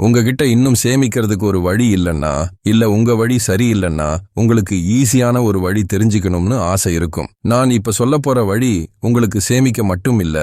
உங்ககிட்ட இன்னும் சேமிக்கிறதுக்கு ஒரு வழி இல்லைன்னா, இல்ல உங்க வழி சரியில்லைன்னா, உங்களுக்கு ஈஸியான ஒரு வழி தெரிஞ்சுக்கணும்னு ஆசை இருக்கும். நான் இப்ப சொல்லப் போற வழி உங்களுக்கு சேமிக்க மட்டும் இல்ல,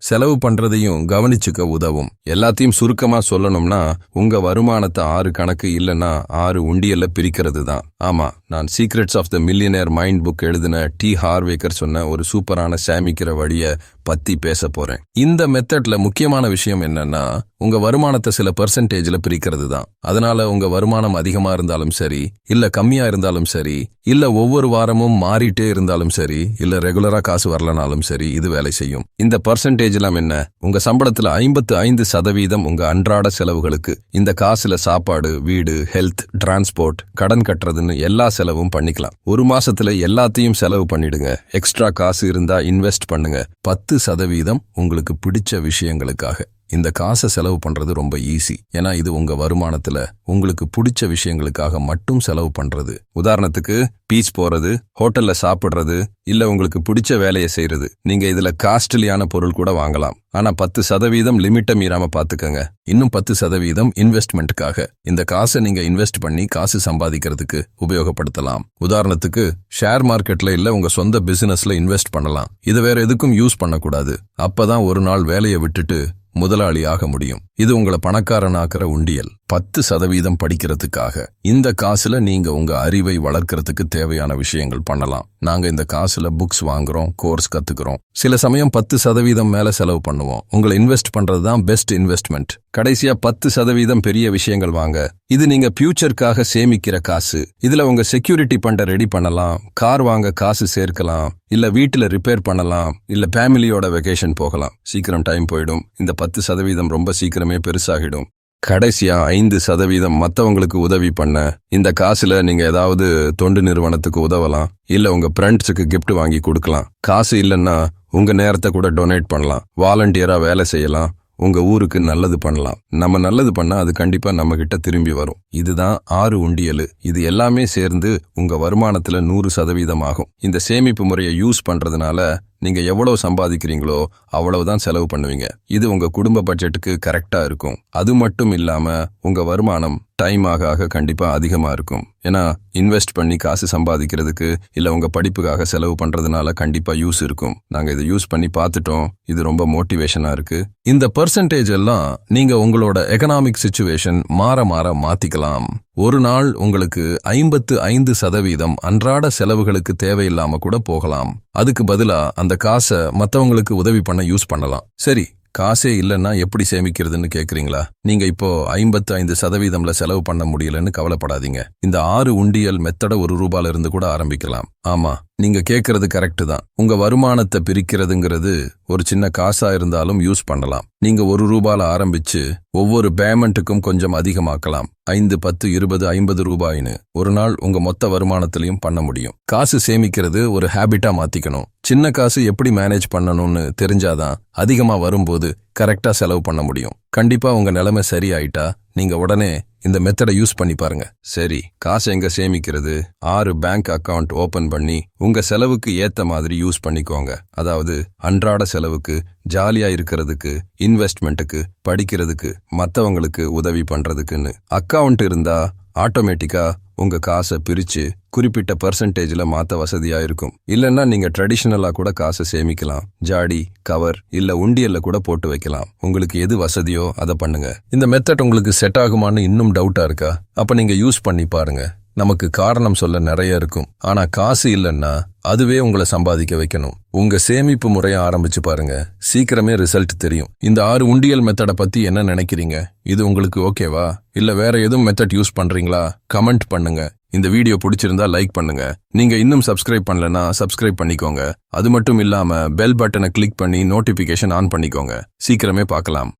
செலவு பண்றதையும் கவனிச்சுக்க உதவும். எல்லாத்தையும் சுருக்கமா சொல்லணும்னா, உங்க வருமானத்தை 6 கணக்கு இல்லைன்னா 6 உண்டியல்ல பிரிக்கிறது தான். ஆமா, நான் secrets of the millionaire mind book எழுதின டி ஹார்வேக்கர் சொன்ன ஒரு சூப்பரான சேமிக்கிற வழிய பத்தி பேச போறேன். இந்த மெத்தட்ல முக்கியமான விஷயம் என்னன்னா, உங்க வருமானத்தை சில பெர்சன்டேஜ்ல பிரிக்கிறது தான். அதனால உங்க வருமானம் அதிகமா இருந்தாலும் சரி, இல்ல கம்மியா இருந்தாலும் சரி, இல்ல ஒவ்வொரு வாரமும் மாறிட்டே இருந்தாலும் சரி, இல்ல ரெகுலரா காசு வரலனாலும் சரி, இது வேலை செய்யும். இந்த பெர்சன்டேஜ் எல்லாம் என்ன? உங்க சம்பளத்துல 55% உங்க அன்றாட செலவுகளுக்கு. இந்த காசுல சாப்பாடு, வீடு, ஹெல்த், டிரான்ஸ்போர்ட், கடன் கட்டுறதுன்னு எல்லா செலவும் பண்ணிக்கலாம். ஒரு மாசத்துல எல்லாத்தையும் செலவு பண்ணிடுங்க. எக்ஸ்ட்ரா காசு இருந்தா இன்வெஸ்ட் பண்ணுங்க. 10% உங்களுக்கு பிடிச்ச விஷயங்களுக்காக. இந்த காசை செலவு பண்றது ரொம்ப ஈஸி. ஏன்னா இது உங்க வருமானத்துல உங்களுக்கு பிடிச்ச விஷயங்களுக்காக மட்டும் செலவு பண்றது. உதாரணத்துக்கு பீச் போறது, ஹோட்டல்ல சாப்பிடுறது, இல்ல உங்களுக்கு பிடிச்ச வேலையை செய்யறது. நீங்க இதுல காஸ்ட்லியான பொருள் கூட வாங்கலாம். ஆனா 10% லிமிட்டை மீறாம பாத்துக்கங்க. இன்னும் 10% இன்வெஸ்ட்மெண்ட்டுக்காக. இந்த காசை நீங்க இன்வெஸ்ட் பண்ணி காசு சம்பாதிக்கிறதுக்கு உபயோகப்படுத்தலாம். உதாரணத்துக்கு ஷேர் மார்க்கெட்ல இல்ல உங்க சொந்த பிசினஸ்ல இன்வெஸ்ட் பண்ணலாம். இது வேற எதுக்கும் யூஸ் பண்ணக்கூடாது. அப்பதான் ஒரு நாள் வேலையை விட்டுட்டு முதலாளி ஆக முடியும். இது உங்களை பணக்காரனாக்குற உண்டியல். 10% படிக்கிறதுக்காக. இந்த காசுல நீங்க உங்க அறிவை வளர்க்கறதுக்கு தேவையான விஷயங்கள் பண்ணலாம். நாங்க இந்த காசுல புக்ஸ் வாங்குறோம், கோர்ஸ் கத்துக்கிறோம். சில சமயம் 10% மேல செலவு பண்ணுவோம். உங்களை இன்வெஸ்ட் பண்றது தான் பெஸ்ட் இன்வெஸ்ட்மெண்ட். கடைசியா 10% பெரிய விஷயங்கள் வாங்க. இது நீங்க ஃபியூச்சருக்காக சேமிக்கிற காசு. இதுல உங்க செக்யூரிட்டி ஃபண்டை ரெடி பண்ணலாம், கார் வாங்க காசு சேர்க்கலாம், இல்ல வீட்டுல ரிப்பேர் பண்ணலாம், இல்ல ஃபேமிலியோட வெக்கேஷன் போகலாம். சீக்கிரம் டைம் போயிடும். இந்த 10% ரொம்ப சீக்கிரமே பெருசாகிடும். கடைசியா 5% மத்தவங்களுக்கு உதவி பண்ண. இந்த காசுல நீங்க ஏதாவது தொண்டு நிறுவனத்துக்கு உதவலாம், இல்ல உங்க ஃப்ரெண்ட்ஸுக்கு கிஃப்ட் வாங்கி கொடுக்கலாம். காசு இல்லைன்னா உங்க நேரத்தை கூட டொனேட் பண்ணலாம், வாலண்டியரா வேலை செய்யலாம், உங்க ஊருக்கு நல்லது பண்ணலாம். நம்ம நல்லது பண்ணா அது கண்டிப்பா நம்ம கிட்ட திரும்பி வரும். இதுதான் 6 உண்டியல். இது எல்லாமே சேர்ந்து உங்க வருமானத்துல 100% ஆகும். இந்த சேமிப்பு முறையை யூஸ் பண்றதுனால நீங்க எவ்வளவு சம்பாதிக்கிறீங்களோ அவ்வளவுதான் செலவு பண்ணுவீங்க. இது உங்க குடும்ப பட்ஜெட்டுக்கு கரெக்டா இருக்கும். அது மட்டும் இல்லாம உங்க வருமானம் டைம் ஆக கண்டிப்பா அதிகமா இருக்கும். ஏன்னா இன்வெஸ்ட் பண்ணி காசு சம்பாதிக்கிறதுக்கு இல்ல உங்க படிப்புக்காக செலவு பண்றதுனால கண்டிப்பா யூஸ் இருக்கும். நாங்க இதை யூஸ் பண்ணி பார்த்துட்டோம். இது ரொம்ப மோட்டிவேஷனா இருக்கு. இந்த பெர்சன்டேஜ் எல்லாம் நீங்க உங்களோட எகனாமிக் சிச்சுவேஷன் மாற மாத்திக்கலாம். ஒரு நாள் உங்களுக்கு 55% அன்றாட செலவுகளுக்கு தேவையில்லாம கூட போகலாம். அதுக்கு பதிலா அந்த காசை மத்தவங்களுக்கு உதவி பண்ண யூஸ் பண்ணலாம். சரி, காசே இல்லைன்னா எப்படி சேமிக்கிறதுன்னு கேக்குறீங்களா? நீங்க இப்போ 55% செலவு பண்ண முடியலன்னு கவலைப்படாதீங்க. இந்த 6 உண்டியல் மெத்தட ₹1 இருந்து கூட ஆரம்பிக்கலாம். ஆமா, நீங்க கேக்குறது கரெக்ட் தான். உங்க வருமானத்தை பிரிக்கிறதுங்கிறது ஒரு சின்ன காசா இருந்தாலும் யூஸ் பண்ணலாம். நீங்க ₹1 ஆரம்பிச்சு ஒவ்வொரு பேமெண்ட்டுக்கும் கொஞ்சம் அதிகமாக்கலாம். 5, 10, 20, ₹50 ஒரு நாள் உங்க மொத்த வருமானத்திலையும் பண்ண முடியும். காசு சேமிக்கிறது ஒரு ஹேபிட்டா மாத்திக்கணும். சின்ன காசு எப்படி மேனேஜ் பண்ணணும்னு தெரிஞ்சாதான் அதிகமா வரும்போது கரெக்டா செலவு பண்ண முடியும். கண்டிப்பா உங்க நிலைமை சரியாயிட்டா நீங்க உடனே இந்த மெத்தடை யூஸ் பண்ணி பாருங்க. சரி, காசு எங்க சேமிக்கிறது? 6 பேங்க் அக்கவுண்ட் ஓபன் பண்ணி உங்க செலவுக்கு ஏத்த மாதிரி யூஸ் பண்ணிக்கோங்க. அதாவது அன்றாட செலவுக்கு, ஜாலியா இருக்கிறதுக்கு, இன்வெஸ்ட்மெண்ட்டுக்கு, படிக்கிறதுக்கு, மத்தவங்களுக்கு உதவி பண்றதுக்குன்னு. அக்கவுண்ட் இருந்தா ஆட்டோமேட்டிக்கா உங்க காசை பிரிச்சு குறிப்பிட்ட பெர்சன்டேஜ்ல மாத்த வசதியா இருக்கும். இல்லன்னா நீங்க ட்ரெடிஷனலா கூட காசை சேமிக்கலாம். ஜாடி, கவர் இல்ல உண்டியல்ல கூட போட்டு வைக்கலாம். உங்களுக்கு எது வசதியோ அதை பண்ணுங்க. இந்த மெத்தட் உங்களுக்கு செட் ஆகுமான்னு இன்னும் டவுட்டா இருக்கா? அப்ப நீங்க யூஸ் பண்ணி பாருங்க. நமக்கு காரணம் சொல்ல நிறைய இருக்கும். ஆனா காசு இல்லைன்னா அதுவே உங்களை சம்பாதிக்க வைக்கணும். உங்க சேமிப்பு முறைய ஆரம்பிச்சு பாருங்க. சீக்கிரமே ரிசல்ட் தெரியும். இந்த 6 உண்டியல் மெத்தட பத்தி என்ன நினைக்கிறீங்க? இது உங்களுக்கு ஓகேவா? இல்ல வேற எதுவும் மெத்தட் யூஸ் பண்றீங்களா? கமெண்ட் பண்ணுங்க. இந்த வீடியோ பிடிச்சிருந்தா லைக் பண்ணுங்க. நீங்க இன்னும் சப்ஸ்கிரைப் பண்ணலனா சப்ஸ்கிரைப் பண்ணிக்கோங்க. அது மட்டும் இல்லாம பெல் பட்டனை கிளிக் பண்ணி நோட்டிபிகேஷன் ஆன் பண்ணிக்கோங்க. சீக்கிரமே பார்க்கலாம்.